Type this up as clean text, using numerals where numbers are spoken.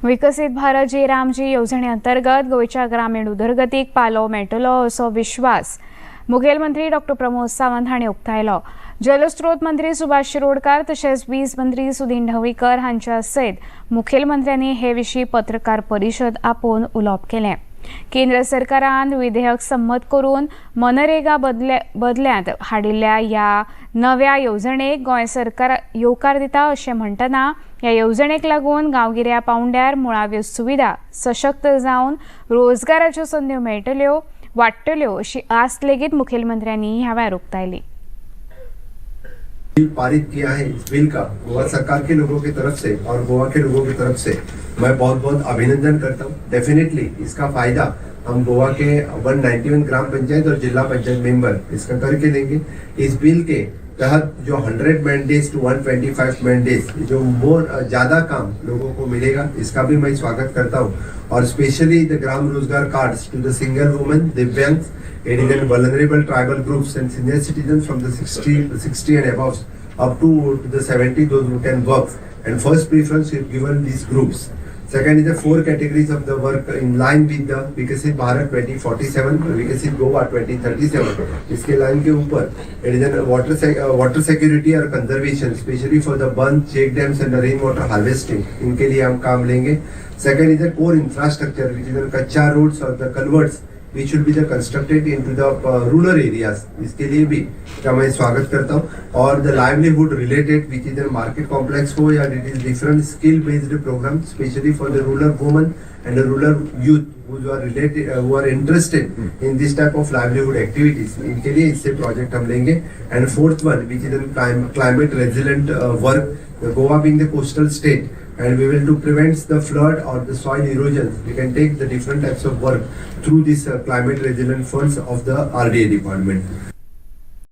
विकसित भारत जी रामजी योजनेअंतर्गत गोयच्या ग्रामीण उदरगतीक पालो मेळटलो असो विश्वास मुखेलमंत्री डॉ.प्रमोद सावंत हांणी उक्तायलो। जलस्रोत मंत्री सुभाष शिरोडकार तशेंच वीज मंत्री सुदीन ढवळीकर हांच्या सयत मुखेलमंत्र्यांनी हे विशीं पत्रकार परिशद आपोवन उलोवप केलें। केंद्र सरकारान विधेयक संमत करून मनरेगा बदल्यांत हाडिल्ल्या ह्या नव्या येवजणेक गोंय सरकार येवकार दिता अशें म्हणटना ह्या येवजणेक लागून गांवगिऱ्या पावंड्यार मुळाव्यो सुविधा सशक्त जावन रोजगाराच्यो संदी मेळटल्यो वाडटल्यो अशी आस लेगीत मुखेलमंत्र्यांनी ह्या वेळार उक्तायली। पारित किया है इस बिल का गोवा सरकार के लोगों की तरफ से और गोवा के लोगों की तरफ से मैं बहुत बहुत अभिनंदन करता हूँ। डेफिनेटली इसका फायदा हम गोवा के 191 ग्राम पंचायत और जिला पंचायत मेंबर इसका करके देंगे। इस बिल के तहत जो 100 मैंडेट्स टू 125 मैंडेट्स जो ज्यादा काम लोगों को मिलेगा, इसका भी मैं स्वागत करता हूँ। और specially the Gram Rozgar cards to the single women, divyang, aiding and vulnerable tribal groups and senior citizens from the 60 and above up to the 70, those who can work, and first preference is given these groups. Second is the 4 categories of the work in line with the Vikasit Bharat 2047, Vikasit Goa 2037. इसके line के ऊपर it is a water security और conservation, especially for the bunds, check dams and the rainwater harvesting. इनके लिए हम काम लेंगे। Second is the core infrastructure, which is the कच्चा roads और the culverts, which should be the constructed into the rural areas. इसके लिए भी क्या मैं स्वागत करता हूँ। और the livelihood related, which is the market complex हो या it is different skill based program, especially for the rural women and the rural youth who are related, who are interested in this type of livelihood activities. इनके लिए इससे project हम लेंगे। And fourth one, which is the climate resilient work, Goa being the coastal state, and we will to prevent the flood or the soil erosion. We can take the different types of work through this climate resilient funds of the RDA department.